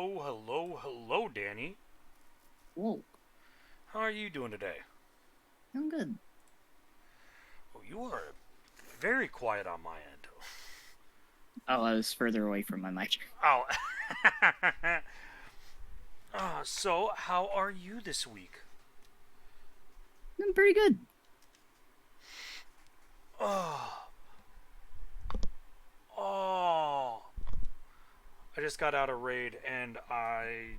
Hello, Danny. Whoa, How are you doing today? I'm good. Oh, you are very quiet on my end. Oh, I was further away from my mic. Oh. So how are you this week? I'm pretty good. Oh, oh. I just got out of raid and I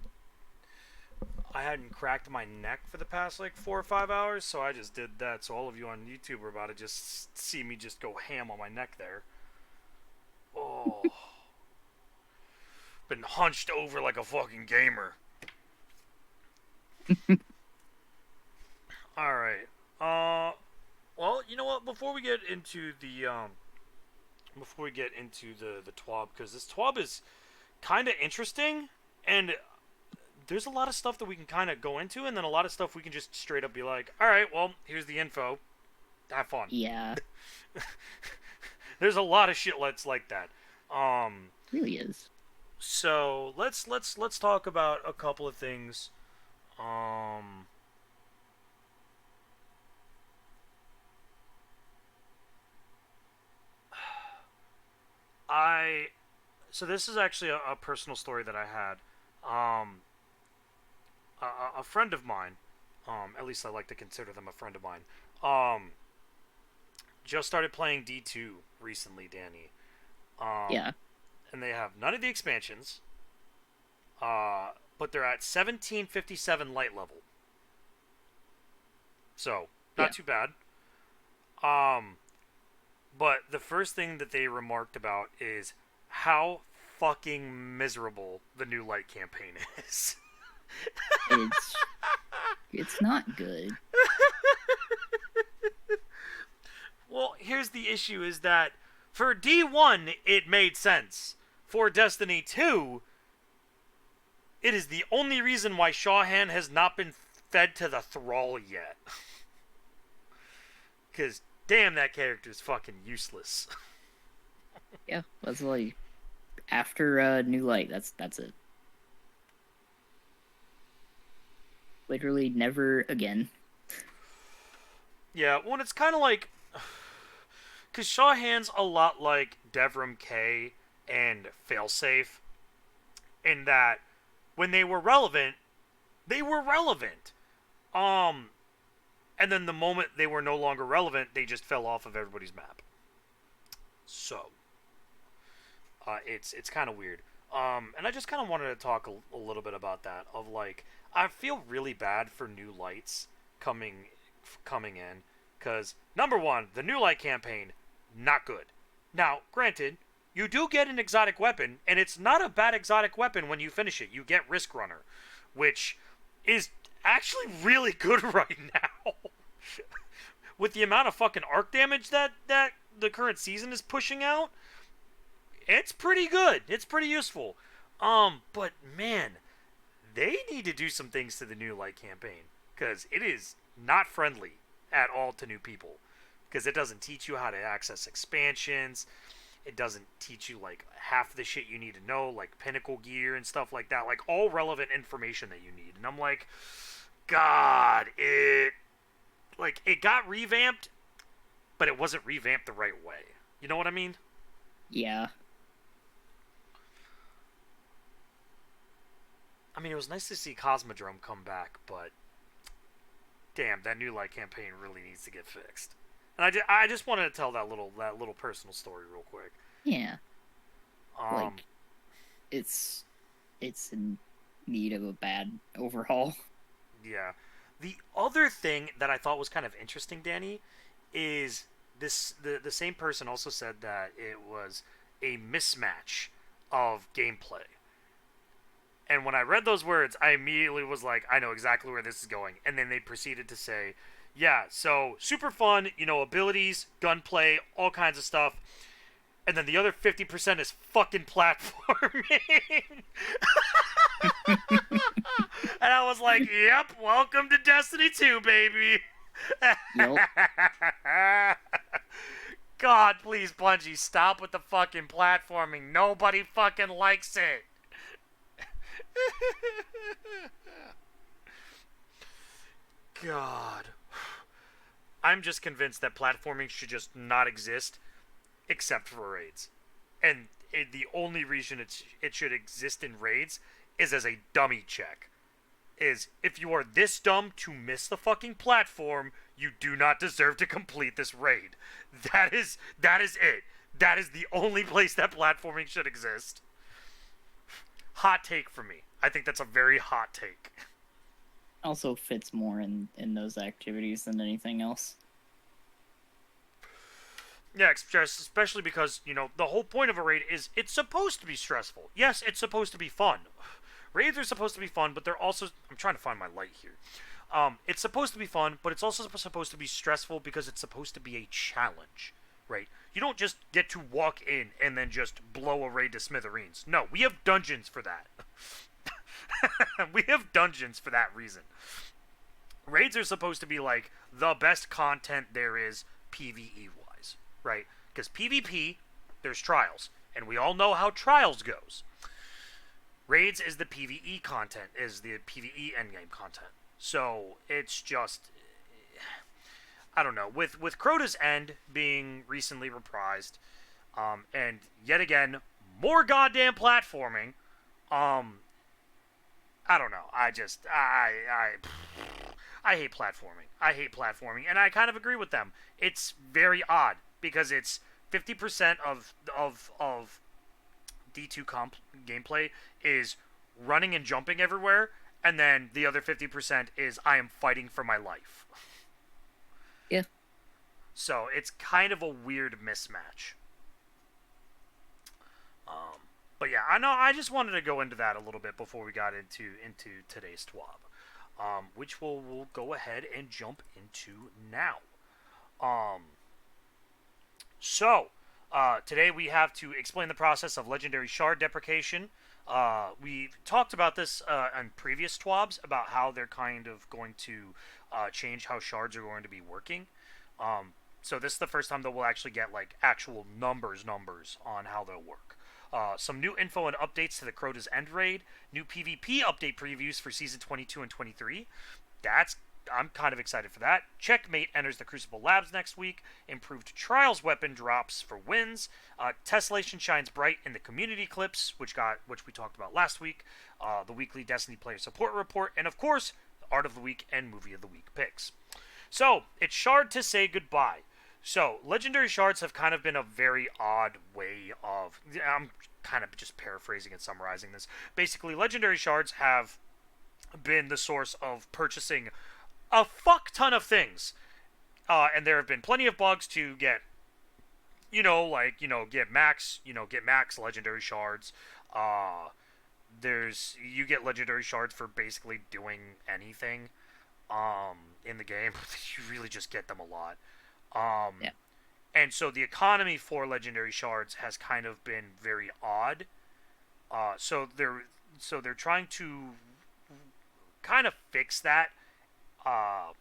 hadn't cracked my neck for the past like 4 or 5 hours, so I just did that. So all of you on YouTube are about to just see me just go ham on my neck there. Oh, been hunched over like a fucking gamer. All right. Well, you know what? Before we get into the TWAB, because this TWAB is kind of interesting, and there's a lot of stuff that we can kind of go into, and then a lot of stuff we can just straight up be like, all right, well, here's the info. Have fun. Yeah, There's a lot of shitlets like that. really is. So let's talk about a couple of things. Um, I so this is actually a personal story that I had. Um, a friend of mine, at least I like to consider them a friend of mine, um, just started playing D2 recently, Danny. Um, Yeah, and they have none of the expansions, but they're at 1757 light level. So, not yeah. too bad. Um, but the first thing that they remarked about is how fucking miserable the new light campaign is. It's it's not good. Well, here's the issue is that for D1 it made sense. For Destiny 2, it is the only reason why Shawhan has not been fed to the thrall yet. Cause damn, that character's fucking useless. Yeah, that's like after New Light. That's it. Literally never again. Yeah, when it's kind of like, cause Shawhan's a lot like Devrim K and Failsafe, in that when they were relevant. Um, and then the moment they were no longer relevant, they just fell off of everybody's map. So, it's kind of weird. And I just kind of wanted to talk a little bit about that. Of like, I feel really bad for new lights coming coming in, because number one, the new light campaign, not good. Now, granted, you do get an exotic weapon, and it's not a bad exotic weapon when you finish it. You get Risk Runner, which is actually really good right now. With the amount of fucking arc damage that the current season is pushing out, it's pretty good. It's pretty useful. But man, they need to do some things to the new light campaign, because it is not friendly at all to new people. Because it doesn't teach you how to access expansions. It doesn't teach you like half the shit you need to know, like pinnacle gear and stuff like that, like all relevant information that you need. And I'm like, God, it got revamped, but it wasn't revamped the right way. You know what I mean? Yeah, I mean, it was nice to see Cosmodrome come back, but damn, that new light campaign really needs to get fixed. And I just wanted to tell that little personal story real quick. yeah. Um, Like it's in need of a bad overhaul. yeah. The other thing that I thought was kind of interesting, Danny, is the same person also said that it was a mismatch of gameplay. And when I read those words, I immediately was like, I know exactly where this is going. And then they proceeded to say, yeah, so super fun, abilities, gunplay, all kinds of stuff. And then the other 50% is fucking platforming. And I was like, yep, welcome to Destiny 2, baby. Yup. God, please, Bungie, stop with the fucking platforming. Nobody fucking likes it. God. I'm just convinced that platforming should just not exist except for raids. And the only reason it should exist in raids is as a dummy check. Is if you are this dumb to miss the fucking platform, you do not deserve to complete this raid. That is it. That is the only place that platforming should exist. Hot take for me. I think that's a very hot take. Also fits more in those activities than anything else. Yeah, especially because, the whole point of a raid is it's supposed to be stressful. Yes, it's supposed to be fun. Raids are supposed to be fun, but they're also... I'm trying to find my light here. It's supposed to be fun, but it's also supposed to be stressful because it's supposed to be a challenge, right? You don't just get to walk in and then just blow a raid to smithereens. No, we have dungeons for that. We have dungeons for that reason. Raids are supposed to be like the best content there is PvE-wise, right? Because PvP, there's trials, and we all know how trials goes. Raids is the PvE content, is the PvE endgame content. So it's just, I don't know. With Crota's End being recently reprised, and yet again more goddamn platforming, I don't know. I hate platforming. I hate platforming, and I kind of agree with them. It's very odd because it's 50% of D2 gameplay is running and jumping everywhere, and then the other 50% is I am fighting for my life. Yeah. So it's kind of a weird mismatch. But yeah, I know. I just wanted to go into that a little bit before we got into today's TWAB, which we'll go ahead and jump into now. So today we have to explain the process of legendary shard deprecation. We've talked about this on previous TWABs about how they're kind of going to change how shards are going to be working. So this is the first time that we'll actually get like actual numbers on how they'll work. Some new info and updates to the Crota's End raid, new PvP update previews for Season 22 and 23. I'm kind of excited for that. Checkmate enters the Crucible Labs next week. Improved Trials weapon drops for wins. Tessellation shines bright in the community clips, which we talked about last week. The weekly Destiny player support report, and of course, the Art of the Week and Movie of the Week picks. So it's Shard to say goodbye. So, legendary shards have kind of been a very odd way of... I'm kind of just paraphrasing and summarizing this. Basically, legendary shards have been the source of purchasing a fuck ton of things. And there have been plenty of bugs to get, get max legendary shards. You get legendary shards for basically doing anything in the game. You really just get them a lot. Yeah. And so the economy for legendary shards has kind of been very odd. So they're trying to kind of fix that to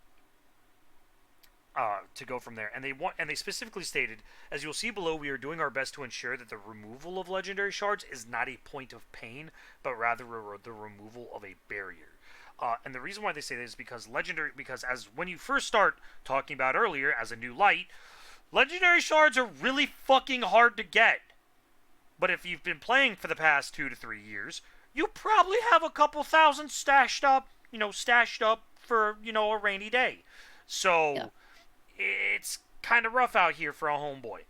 go from there. And they specifically stated, as you'll see below, we are doing our best to ensure that the removal of legendary shards is not a point of pain, but rather the removal of a barrier. And the reason why they say that is because as when you first start talking about earlier as a new light, legendary shards are really fucking hard to get. But if you've been playing for the past 2 to 3 years, you probably have a couple thousand stashed up for, a rainy day. So, yeah. It's kind of rough out here for a homeboy.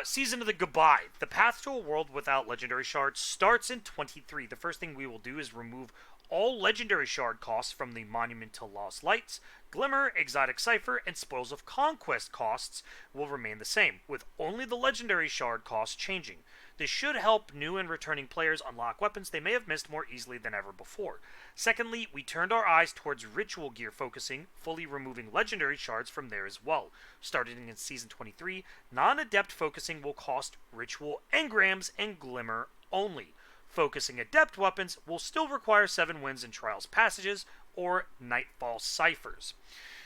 Season of the Goodbye. The path to a world without legendary shards starts in 23. The first thing we will do is remove all legendary shard costs from the Monument to Lost Lights. Glimmer, Exotic Cipher, and Spoils of Conquest costs will remain the same, with only the legendary shard costs changing. This should help new and returning players unlock weapons they may have missed more easily than ever before. Secondly, we turned our eyes towards ritual gear focusing, fully removing legendary shards from there as well. Starting in Season 23, non-adept focusing will cost ritual engrams and glimmer only. Focusing adept weapons will still require 7 wins in Trials passages or Nightfall ciphers.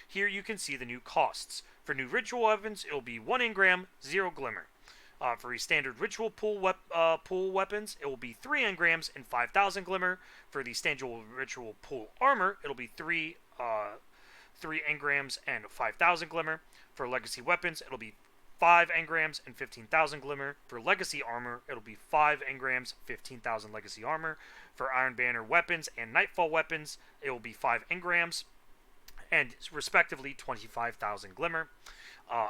Here you can see the new costs. For new ritual weapons, it will be 1 engram, 0 glimmer. For the standard ritual pool weapons, it will be 3 engrams and 5,000 glimmer. For the standard ritual pool armor, it'll be 3 engrams and 5,000 glimmer. For legacy weapons, it'll be 5 engrams and 15,000 glimmer. For legacy armor, it'll be 5 engrams, 15,000 legacy armor. For Iron Banner weapons and Nightfall weapons, it will be 5 engrams and respectively 25,000 glimmer.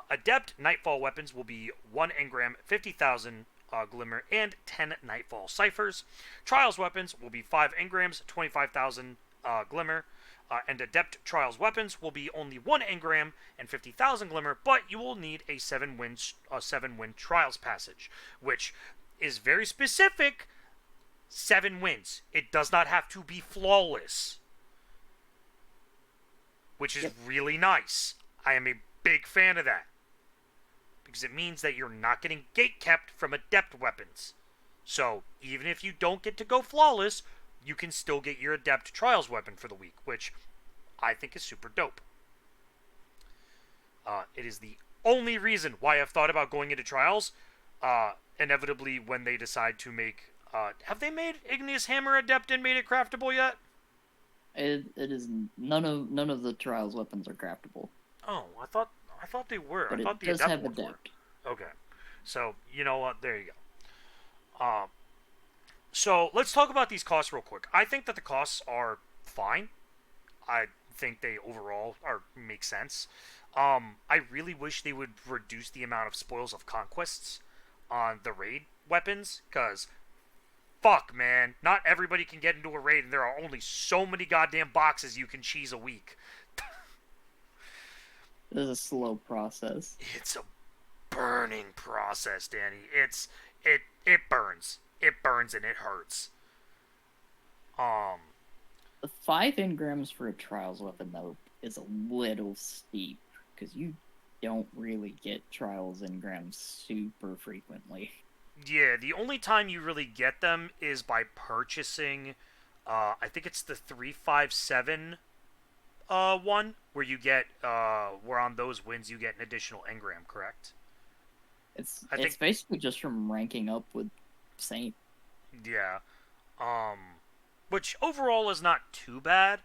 Adept Nightfall weapons will be 1 engram, 50,000 glimmer, and 10 Nightfall ciphers. Trials weapons will be 5 engrams, 25,000 glimmer. And Adept Trials weapons will be only 1 engram and 50,000 glimmer, but you will need a 7-win Trials passage, which is very specific. 7 wins. It does not have to be flawless, which is really nice. I am a big fan of that, because it means that you're not getting gatekept from Adept weapons. So even if you don't get to go flawless, you can still get your Adept Trials weapon for the week, which I think is super dope. It is the only reason why I've thought about going into Trials. Inevitably, when they decide to make... have they made Igneous Hammer Adept and made it craftable yet? It is none of the Trials weapons are craftable. Oh, I thought they were. But I thought it the does Adept have ones Adept. were. Okay. So, you know what? There you go. So, let's talk about these costs real quick. I think that the costs are fine. I think they overall make sense. I really wish they would reduce the amount of spoils of conquests on the raid weapons, because fuck, man, not everybody can get into a raid, and there are only so many goddamn boxes you can cheese a week. This is a slow process. It's a burning process, Danny. It burns. It burns and it hurts. The 5 engrams for a Trials weapon, though, is a little steep, because you don't really get Trials engrams super frequently. Yeah, the only time you really get them is by purchasing, I think it's the 357 one, where you get, where on those wins you get an additional engram, correct? It's I think, basically just from ranking up with Saint. yeah. Which overall is not too bad,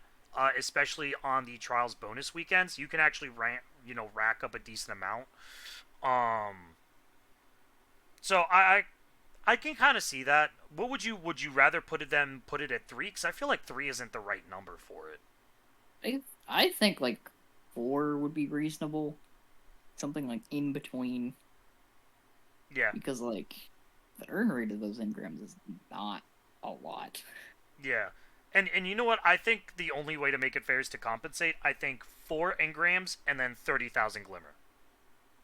especially on the Trials bonus weekends. You can actually rack up a decent amount. So I can kind of see that. What would you rather put it at 3? Because I feel like 3 isn't the right number for it. I think like 4 would be reasonable. Something like in between. Yeah. Because like the earn rate of those engrams is not a lot. Yeah. And you know what? I think the only way to make it fair is to compensate. I think 4 engrams and then 30,000 glimmer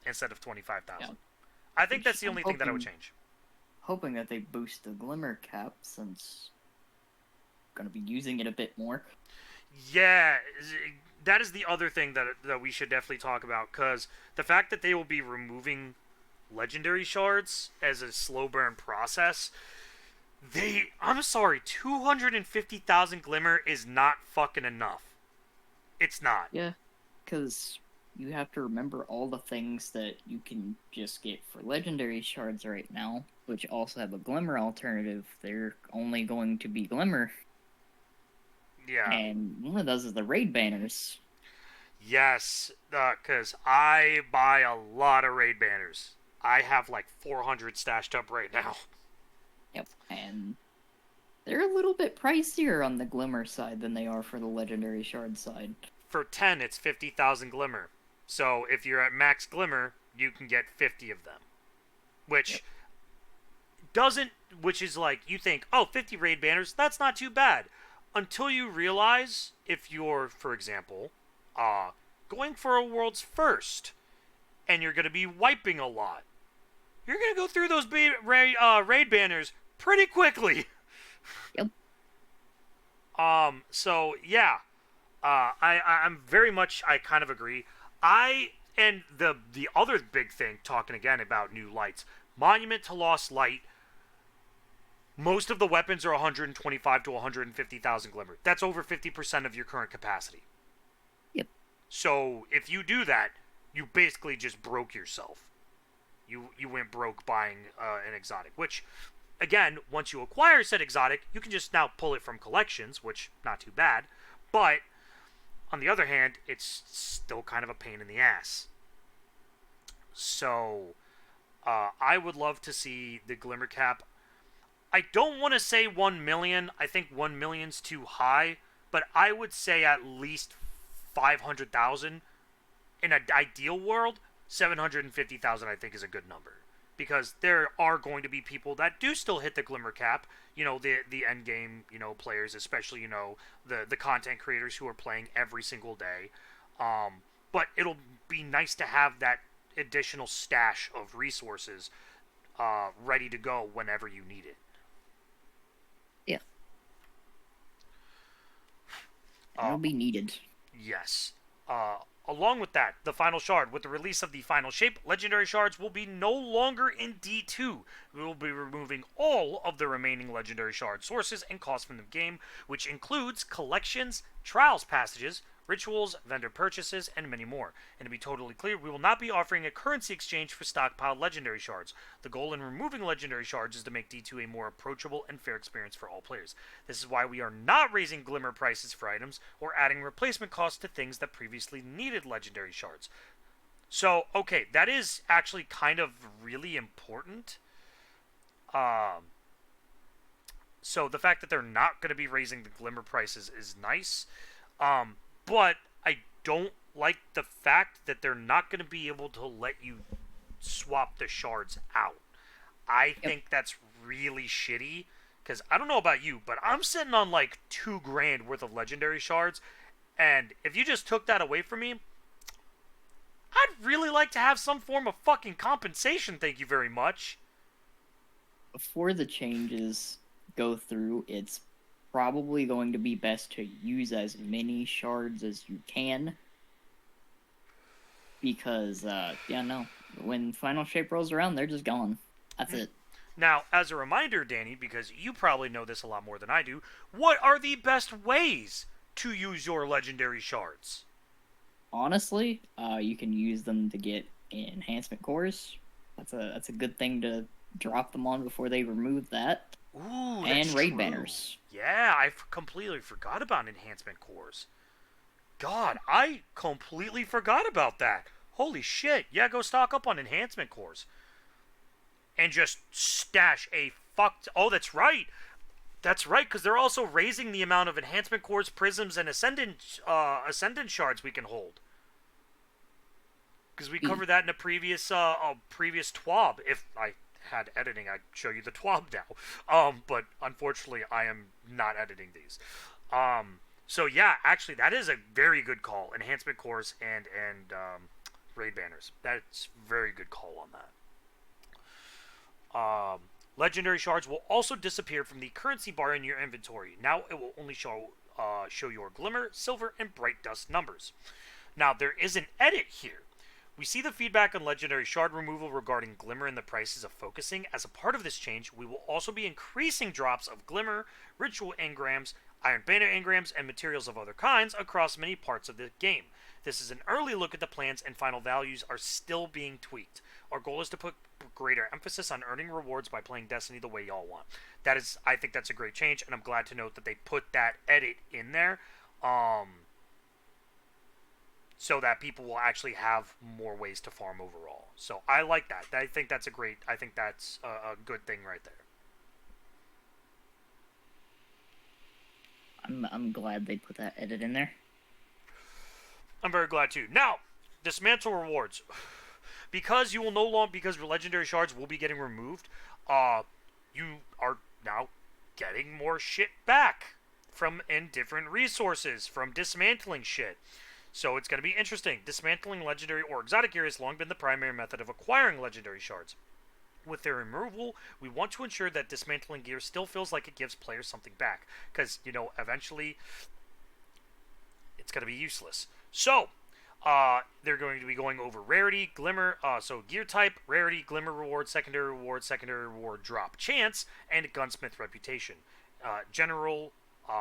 instead of 25,000. Yeah. I think that's the only thing that I would change. Hoping that they boost the glimmer cap, since I'm going to be using it a bit more. Yeah, that is the other thing that we should definitely talk about, because the fact that they will be removing legendary shards as a slow burn process, I'm sorry, 250,000 glimmer is not fucking enough. It's not. Yeah, because you have to remember all the things that you can just get for legendary shards right now, which also have a glimmer alternative. They're only going to be glimmer. Yeah. And one of those is the raid banners. Yes, because I buy a lot of raid banners. I have like 400 stashed up right now. Yep, and they're a little bit pricier on the glimmer side than they are for the legendary shard side. For 10, it's 50,000 glimmer. So if you're at max glimmer, you can get 50 of them. Which is like, you think, oh, 50 raid banners, that's not too bad. Until you realize, if you're, for example, going for a world's first, and you're going to be wiping a lot, you're going to go through those raid banners pretty quickly. Yep. So, yeah. I'm very much, I kind of agree. And the other big thing, talking again about new lights, Monument to Lost Light, most of the weapons are 125 to 150,000 glimmer. That's over 50% of your current capacity. Yep. So if you do that, you basically just broke yourself. You went broke buying an exotic, which, again, once you acquire said exotic, you can just now pull it from collections, which not too bad. But on the other hand, it's still kind of a pain in the ass. So I would love to see the Glimmer Cap. I don't want to say 1 million. I think 1 million's too high, but I would say at least 500,000. In an ideal world, 750,000 I think is a good number, because there are going to be people that do still hit the Glimmer Cap. The end game, players, especially the content creators who are playing every single day. But it'll be nice to have that additional stash of resources ready to go whenever you need it. Yeah, Uh, it'll be needed. yes. Along with that, the final shard. With the release of the final shape, legendary shards will be no longer in D2. We will be removing all of the remaining legendary shard sources and costs from the game, which includes collections, trials passages, rituals, vendor purchases, and many more. And to be totally clear, we will not be offering a currency exchange for stockpiled legendary shards. The goal in removing legendary shards is to make D2 a more approachable and fair experience for all players. This is why we are not raising Glimmer prices for items or adding replacement costs to things that previously needed legendary shards. So, okay, that is actually kind of really important. So the fact that they're not going to be raising the Glimmer prices is nice. But I don't like the fact that they're not going to be able to let you swap the shards out. I think that's really shitty, because I don't know about you, but I'm sitting on like $2,000 worth of legendary shards, and if you just took that away from me, I'd really like to have some form of fucking compensation, thank you very much. Before the changes go through, it's probably going to be best to use as many shards as you can, because when final shape rolls around, they're just gone. That's it. Now, as a reminder, Danny, because you probably know this a lot more than I do, what are the best ways to use your legendary shards? Honestly, you can use them to get enhancement cores. That's a good thing to drop them on before they remove that. Ooh, and that's raid true. banners. Yeah, I completely forgot about enhancement cores. God, I completely forgot about that. Holy shit. Yeah, go stock up on enhancement cores. And just stash a fucked... Oh, that's right. That's right, because they're also raising the amount of enhancement cores, prisms, and ascendant shards we can hold. Because we covered that in a previous TWAB. If I had editing, I'd show you the TWAB now. But unfortunately, I am not editing these. So yeah, actually, that is a very good call. Enhancement cores and raid banners. That's very good call on that. Legendary shards will also disappear from the currency bar in your inventory. Now it will only show your glimmer, silver, and bright dust numbers. Now there is an edit here. We see the feedback on legendary shard removal regarding glimmer and the prices of focusing. As a part of this change, we will also be increasing drops of glimmer, ritual engrams, iron banner engrams, and materials of other kinds across many parts of the game. This is an early look at the plans, and final values are still being tweaked. Our goal is to put greater emphasis on earning rewards by playing Destiny the way y'all want. I think that's a great change, and I'm glad to note that they put that edit in there. So that people will actually have more ways to farm overall. So I like that. I think that's a good thing right there. I'm glad they put that edit in there. I'm very glad too. Now, dismantle rewards. Because you will no longer, because legendary shards will be getting removed, you are now getting more shit back from different resources from dismantling shit. So it's going to be interesting. Dismantling legendary or exotic gear has long been the primary method of acquiring legendary shards. With their removal, we want to ensure that dismantling gear still feels like it gives players something back. Because, eventually, it's going to be useless. So, they're going to be going over rarity, glimmer, so gear type, rarity, glimmer reward, secondary reward drop chance, and gunsmith reputation. General,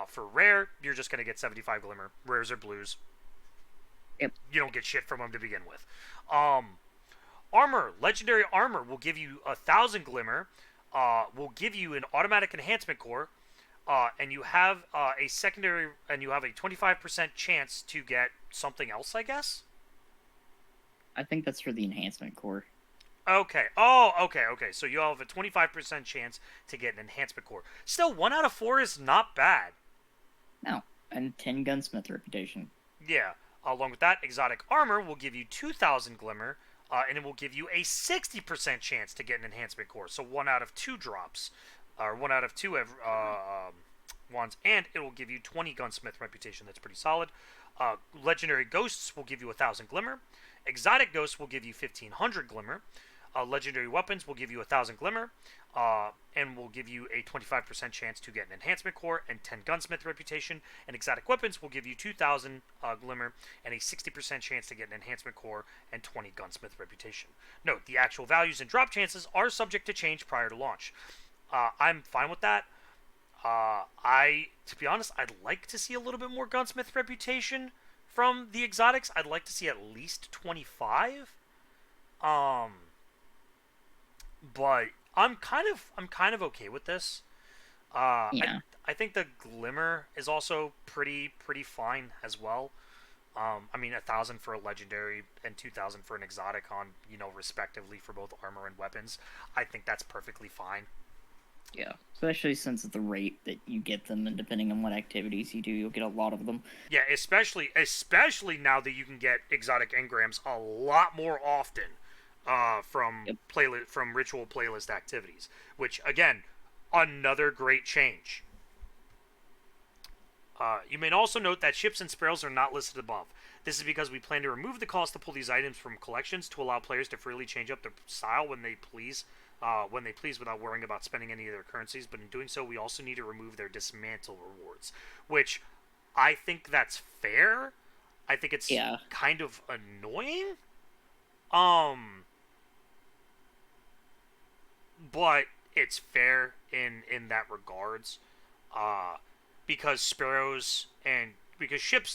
for rare, you're just going to get 75 glimmer. Rares are blues. Yep. You don't get shit from them to begin with. Armor, legendary armor will give you 1,000 glimmer, will give you an automatic enhancement core, and you have a secondary, and you have a 25% chance to get something else, I guess. I think that's for the enhancement core. Okay. Oh, okay. So you have a 25% chance to get an enhancement core. Still, 1 out of 4 is not bad. No, and 10 gunsmith reputation. Yeah. Along with that, exotic armor will give you 2,000 glimmer, and it will give you a 60% chance to get an enhancement core. So 1 out of 2 drops, or 1 out of 2 ones, and it will give you 20 gunsmith reputation. That's pretty solid. Legendary ghosts will give you 1,000 glimmer. Exotic ghosts will give you 1,500 glimmer. Legendary weapons will give you 1,000 glimmer, and will give you a 25% chance to get an enhancement core and 10 gunsmith reputation. And exotic weapons will give you 2,000 glimmer and a 60% chance to get an enhancement core and 20 gunsmith reputation. Note, the actual values and drop chances are subject to change prior to launch. I'm fine with that. To be honest, I'd like to see a little bit more gunsmith reputation from the exotics. I'd like to see at least 25. But I'm kind of okay with this. Yeah. I think the glimmer is also pretty fine as well. I mean, 1,000 for a legendary and 2,000 for an exotic on, respectively for both armor and weapons. I think that's perfectly fine. Yeah, especially since at the rate that you get them, and depending on what activities you do, you'll get a lot of them. Yeah, especially now that you can get exotic engrams a lot more often from Yep. from ritual playlist activities, which again, another great change. You may also note that ships and sparrows are not listed above. This is because we plan to remove the cost to pull these items from collections to allow players to freely change up their style when they please without worrying about spending any of their currencies. But in doing so, we also need to remove their dismantle rewards, which I think that's fair. I think it's kind of annoying. But it's fair in that regards. Because ships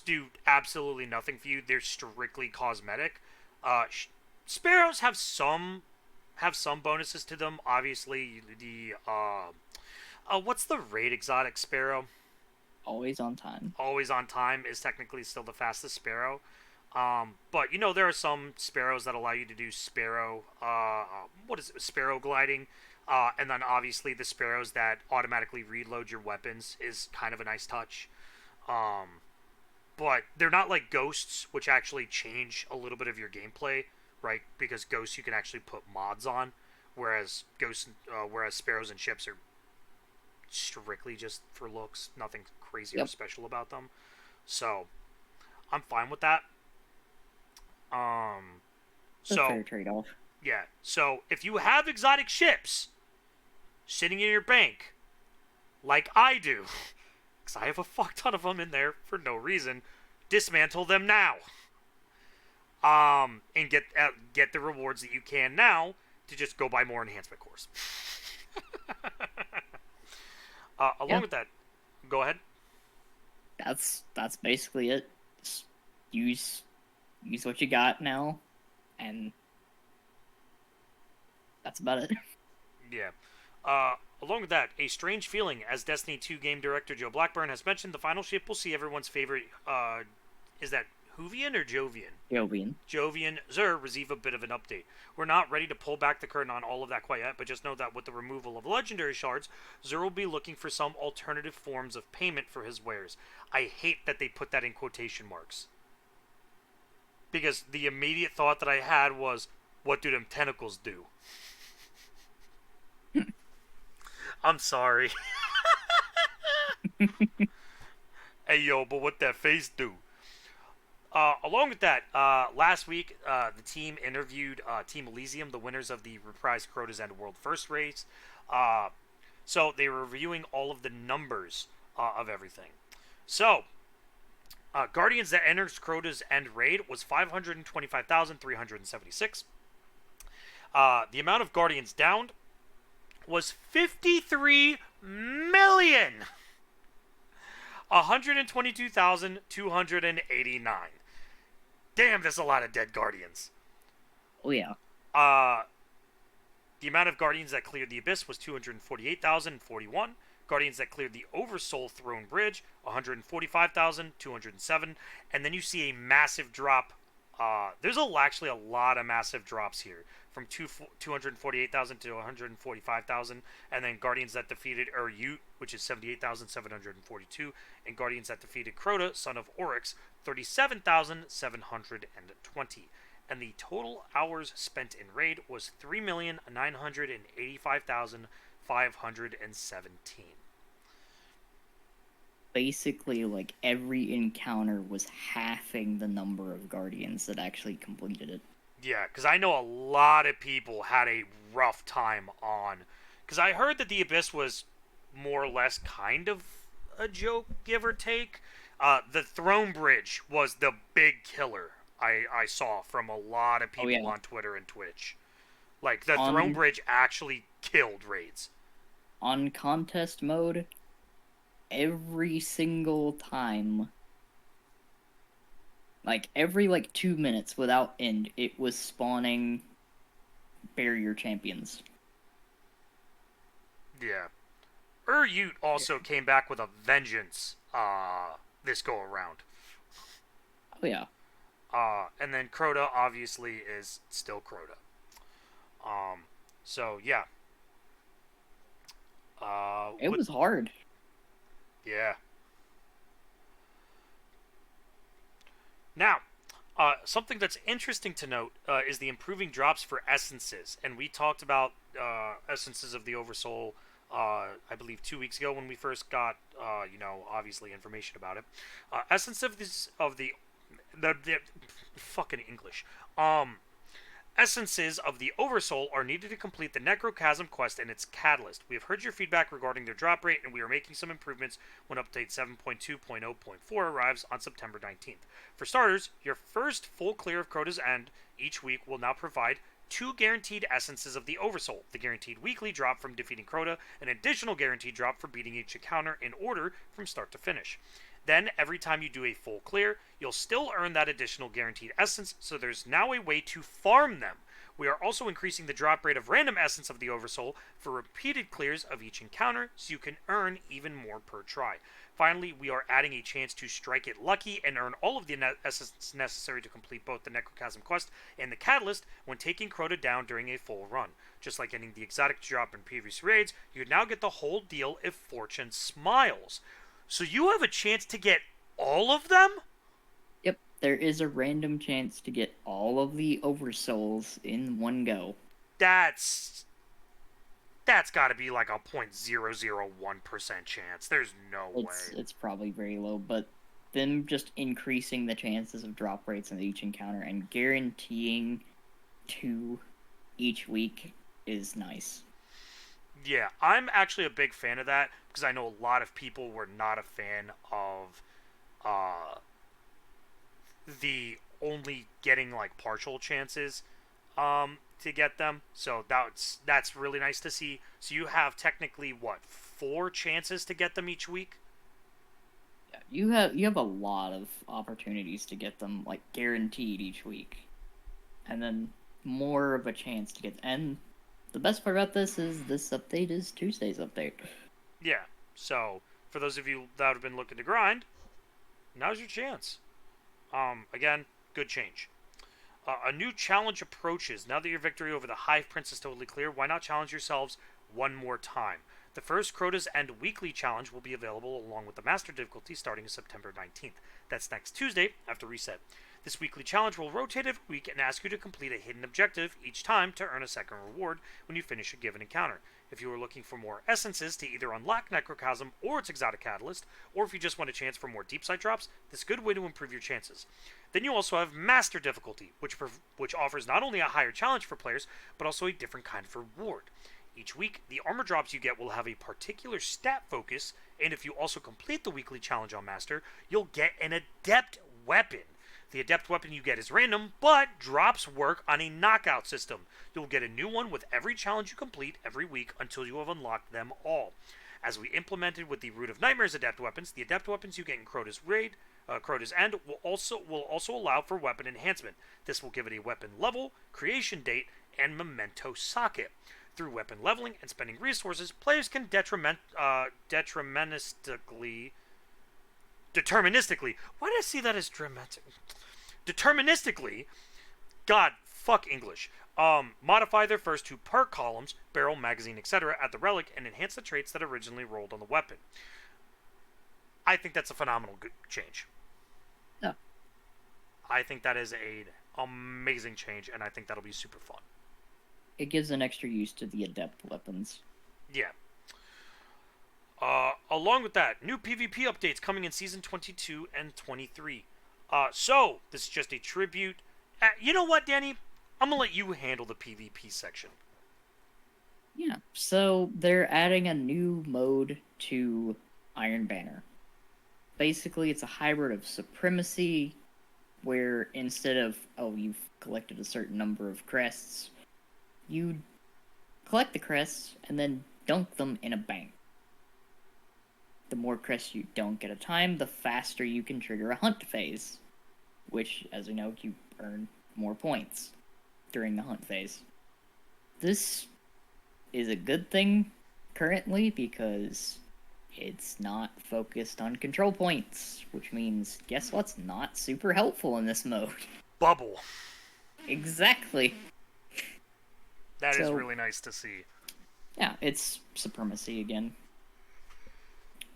do absolutely nothing for you. They're strictly cosmetic. Sparrows have some bonuses to them. Obviously, the what's the raid exotic sparrow? Always on time. Always on time is technically still the fastest sparrow. But there are some sparrows that allow you to do sparrow sparrow gliding. And then obviously the sparrows that automatically reload your weapons is kind of a nice touch. But they're not like ghosts, which actually change a little bit of your gameplay, right? Because ghosts you can actually put mods on, whereas sparrows and ships are strictly just for looks, nothing crazy or special about them. So I'm fine with that. That's a fair trade-off. Yeah. So if you have exotic ships sitting in your bank, like I do, because I have a fuck ton of them in there for no reason, dismantle them now. And get the rewards that you can now to just go buy more enhancement cores. Along with that, go ahead. That's basically it. Just use what you got now, and that's about it. Yeah. Along with that, a strange feeling, as Destiny 2 game director Joe Blackburn has mentioned, the final ship will see everyone's favorite, is that Jovian or Jovian? Jovian Xur receive a bit of an update. We're not ready to pull back the curtain on all of that quite yet, but just know that with the removal of legendary shards, Xur will be looking for some alternative forms of payment for his wares. I hate that they put that in quotation marks. Because the immediate thought that I had was, what do them tentacles do? I'm sorry. Hey, yo, but what that face do? Along with that, last week, the team interviewed Team Elysium, the winners of the reprised Crota's End World First race. So they were reviewing all of the numbers of everything. So, Guardians that enters Crota's End raid was 525,376. The amount of Guardians downed was 53,122,289. Damn, that's a lot of dead Guardians. Oh yeah. Uh, the amount of Guardians that cleared the Abyss was 248,041. Guardians that cleared the Oversoul Throne Bridge, 145,207. And then you see a massive drop. There's actually a lot of massive drops here, from 248,000 to 145,000. And then Guardians that defeated Ur-Ute, which is 78,742. And Guardians that defeated Crota, son of Oryx, 37,720. And the total hours spent in raid was 3,985,517. Basically, like every encounter was halving the number of guardians that actually completed it. Yeah, because I know a lot of people had a rough time on. Because I heard that the Abyss was more or less kind of a joke, give or take. The Throne Bridge was the big killer I saw from a lot of people on Twitter and Twitch. Like, the Throne Bridge actually killed raids. On contest mode, every single time, like every 2 minutes without end, it was spawning barrier champions. Yeah. Ur-Ute also came back with a vengeance this go around. Oh yeah. And then Crota obviously is still Crota. So yeah. It was hard. Yeah. Now, something that's interesting to note is the improving drops for essences, and we talked about essences of the Oversoul. I believe 2 weeks ago when we first got, obviously information about it. Essence of the fucking English. Essences of the Oversoul are needed to complete the Necrochasm quest and its catalyst. We have heard your feedback regarding their drop rate, and we are making some improvements when update 7.2.0.4 arrives on September 19th. For starters, your first full clear of Crota's End each week will now provide 2 guaranteed essences of the Oversoul, the guaranteed weekly drop from defeating Crota, an additional guaranteed drop for beating each encounter in order from start to finish. Then, every time you do a full clear, you'll still earn that additional guaranteed essence, so there's now a way to farm them. We are also increasing the drop rate of random essence of the Oversoul for repeated clears of each encounter, so you can earn even more per try. Finally, we are adding a chance to strike it lucky and earn all of the essence necessary to complete both the Necrochasm quest and the Catalyst when taking Crota down during a full run. Just like getting the exotic drop in previous raids, you now get the whole deal if fortune smiles. So you have a chance to get all of them? Yep, there is a random chance to get all of the Oversouls in one go. That's got to be like a 0.001% chance. There's no way. It's probably very low, but them just increasing the chances of drop rates in each encounter and guaranteeing 2 each week is nice. Yeah, I'm actually a big fan of that because I know a lot of people were not a fan of the only getting like partial chances to get them. So that's really nice to see. So you have technically 4 chances to get them each week? Yeah, you have a lot of opportunities to get them like guaranteed each week. And then more of a chance to get, and the best part about this is this update is Tuesday's update. Yeah, so for those of you that have been looking to grind, now's your chance. Again, good change. A new challenge approaches. Now that your victory over the Hive Prince is totally clear, why not challenge yourselves one more time? The first Crota's End weekly challenge will be available along with the Master difficulty starting September 19th. That's next Tuesday after reset. This weekly challenge will rotate every week and ask you to complete a hidden objective each time to earn a second reward when you finish a given encounter. If you are looking for more essences to either unlock Necrochasm or its exotic catalyst, or if you just want a chance for more deep side drops, this is a good way to improve your chances. Then you also have Master difficulty, which offers not only a higher challenge for players, but also a different kind of reward. Each week, the armor drops you get will have a particular stat focus, and if you also complete the weekly challenge on Master, you'll get an Adept weapon. The Adept weapon you get is random, but drops work on a knockout system. You'll get a new one with every challenge you complete every week until you have unlocked them all. As we implemented with the Root of Nightmares Adept weapons, the Adept weapons you get in Crota's End will also allow for weapon enhancement. This will give it a weapon level, creation date, and memento socket. Through weapon leveling and spending resources, players can deterministically. Why did I see that as dramatic? Deterministically, God, fuck English. Modify their first 2 perk columns, barrel, magazine, etc., at the relic, and enhance the traits that originally rolled on the weapon. I think that's a phenomenal good change. Yeah. I think that is an amazing change, and I think that'll be super fun. It gives an extra use to the adept weapons. Yeah. Along with that, new PvP updates coming in Season 22 and 23. So, this is just a tribute. You know what, Danny? I'm going to let you handle the PvP section. Yeah, so they're adding a new mode to Iron Banner. Basically, it's a hybrid of Supremacy, where instead of, you've collected a certain number of crests, you collect the crests and then dunk them in a bank. The more crests you dunk at a time, the faster you can trigger a hunt phase, which, as we know, you earn more points during the hunt phase. This is a good thing currently because it's not focused on control points, which means, guess what's not super helpful in this mode? Bubble. Exactly. That is really nice to see. Yeah, it's Supremacy again.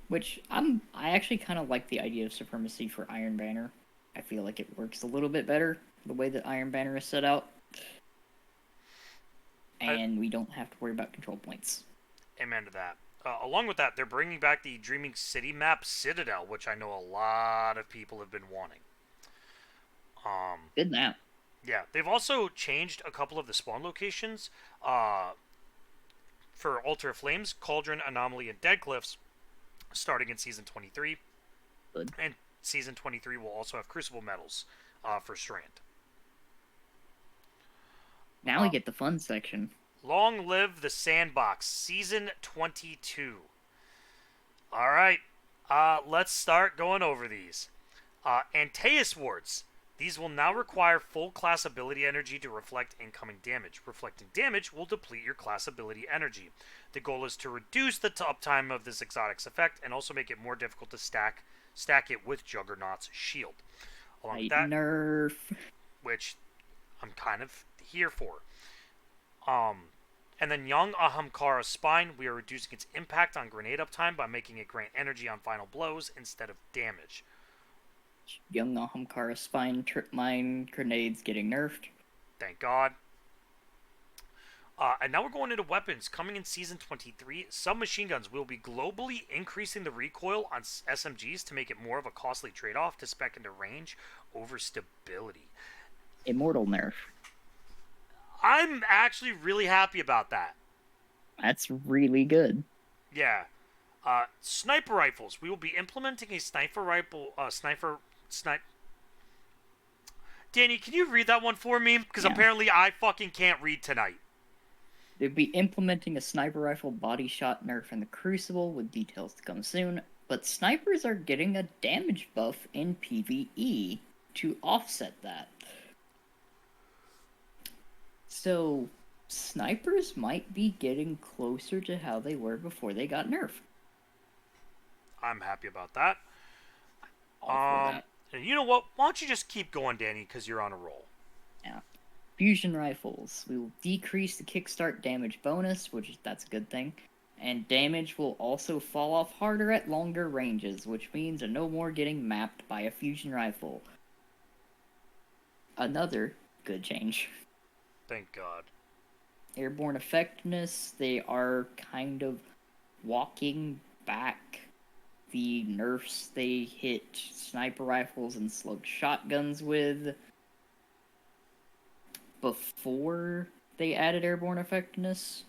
Which, I actually kind of like the idea of Supremacy for Iron Banner. I feel like it works a little bit better, the way that Iron Banner is set out. And we don't have to worry about control points. Amen to that. Along with that, they're bringing back the Dreaming City map Citadel, which I know a lot of people have been wanting. Good map. Yeah, they've also changed a couple of the spawn locations for Altar of Flames, Cauldron, Anomaly, and Dead Cliffs, starting in Season 23. Good. And Season 23 will also have Crucible medals for Strand. Now we get the fun section. Long live the Sandbox, Season 22. Alright, let's start going over these. Antaeus wards. These will now require full class ability energy to reflect incoming damage. Reflecting damage will deplete your class ability energy. The goal is to reduce the uptime of this exotic's effect and also make it more difficult to stack it with Juggernaut's shield. Along with that, nerf. Which I'm kind of here for. And then Young Ahamkara Spine, we are reducing its impact on grenade uptime by making it grant energy on final blows instead of damage. Young Ahamkara Spine trip mine grenades getting nerfed. Thank God. And now we're going into weapons. Coming in Season 23, submachine guns will be globally increasing the recoil on SMGs to make it more of a costly trade-off to spec into range over stability. Immortal nerf. I'm actually really happy about that. That's really good. Yeah. Sniper rifles. We will be implementing a sniper rifle. Danny, can you read that one for me? Because apparently I fucking can't read tonight. They'll be implementing a sniper rifle body shot nerf in the Crucible, with details to come soon. But snipers are getting a damage buff in PvE to offset that. So, snipers might be getting closer to how they were before they got nerfed. I'm happy about that. All for that. And you know what? Why don't you just keep going, Danny, because you're on a roll. Yeah. Fusion rifles. We will decrease the kickstart damage bonus, that's a good thing. And damage will also fall off harder at longer ranges, which means no more getting mapped by a fusion rifle. Another good change. Thank God. Airborne effectiveness, they are kind of walking back the nerfs they hit sniper rifles and slug shotguns with before they added airborne effectiveness,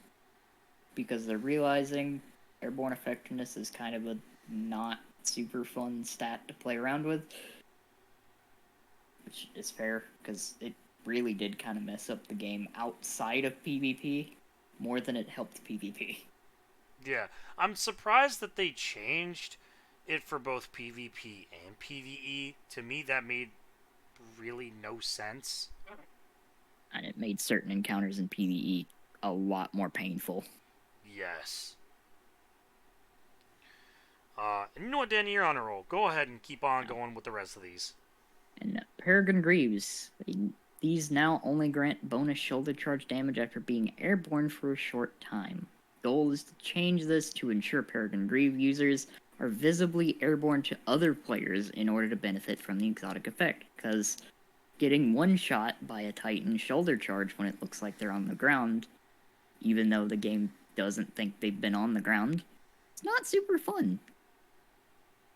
because they're realizing airborne effectiveness is kind of a not super fun stat to play around with, which is fair, because it really did kind of mess up the game outside of PvP more than it helped PvP. Yeah, I'm surprised that they changed it for both PvP and PvE. To me, that made really no sense. and it made certain encounters in PvE a lot more painful. Yes. And you know what, Danny, you're on a roll. Go ahead and keep on going with the rest of these. And Peregrine Greaves. These now only grant bonus shoulder charge damage after being airborne for a short time. Goal is to change this to ensure Peregrine Greaves users are visibly airborne to other players in order to benefit from the exotic effect, because getting one shot by a Titan shoulder charge when it looks like they're on the ground, even though the game doesn't think they've been on the ground, it's not super fun.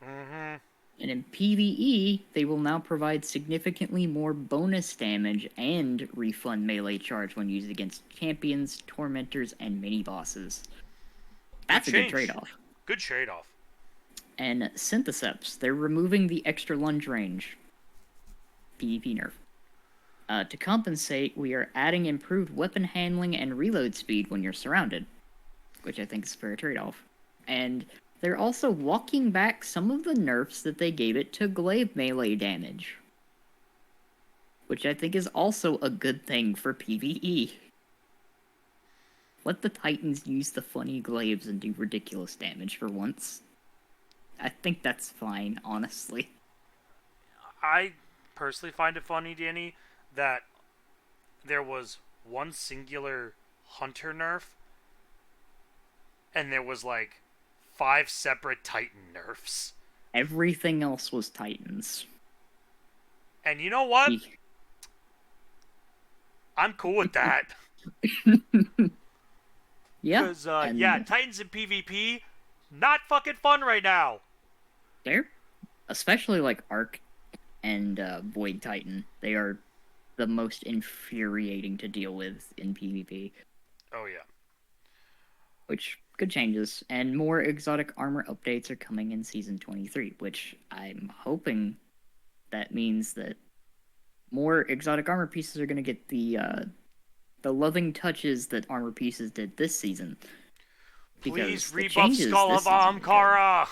Mm-hmm. And in PvE, they will now provide significantly more bonus damage and refund melee charge when used against champions, tormentors, and mini-bosses. That's a good trade-off. Good trade-off. And Syntheseps, they're removing the extra lunge range. PvP nerf. To compensate, we are adding improved weapon handling and reload speed when you're surrounded, which I think is a fair trade-off. And they're also walking back some of the nerfs that they gave it to glaive melee damage, which I think is also a good thing for PvE. Let the Titans use the funny glaives and do ridiculous damage for once. I think that's fine, honestly. I personally find it funny, Danny, that there was one singular hunter nerf, and there was like 5 separate Titan nerfs. Everything else was Titans. And you know what? I'm cool with that. Yeah. Because, Titans in PvP, not fucking fun right now. They're, especially like Arc and Void Titan, they are the most infuriating to deal with in PvP. Oh, yeah. Which, good changes. And more exotic armor updates are coming in Season 23, which I'm hoping that means that more exotic armor pieces are going to get the loving touches that armor pieces did this season. Please rebuff Skull of Amkara!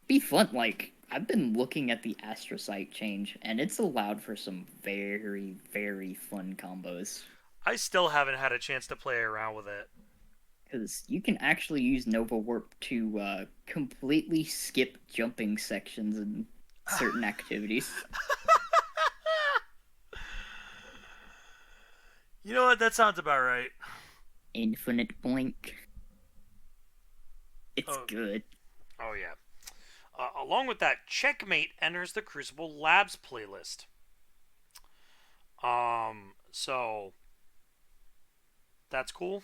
Be fun, like, I've been looking at the Astrocyte change, and it's allowed for some very, very fun combos. I still haven't had a chance to play around with it. Because you can actually use Nova Warp to completely skip jumping sections and certain activities. You know what? That sounds about right. Infinite Blink. It's good. Oh, yeah. Along with that, Checkmate enters the Crucible Labs playlist. So that's cool.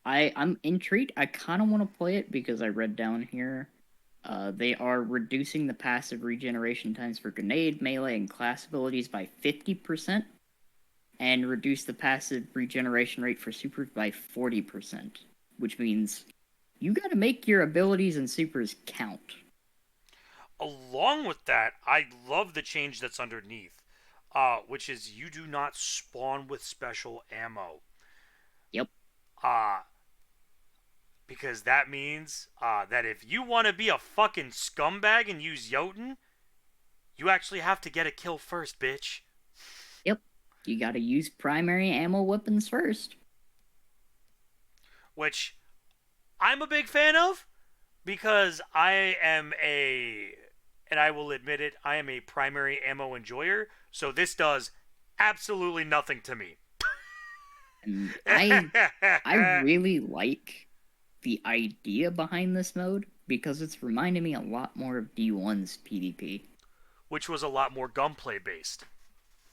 I'm intrigued. I kind of want to play it because I read down here. They are reducing the passive regeneration times for grenade, melee, and class abilities by 50%, and reduce the passive regeneration rate for supers by 40%, which means you gotta make your abilities and supers count. Along with that, I love the change that's underneath, which is you do not spawn with special ammo. Yep. Because that means that if you want to be a fucking scumbag and use Jotun, you actually have to get a kill first, bitch. Yep. You gotta use primary ammo weapons first. Which I'm a big fan of, because I am and I will admit it, I am a primary ammo enjoyer, so this does absolutely nothing to me. And I really like the idea behind this mode, because it's reminding me a lot more of D1's PvP. Which was a lot more gunplay based.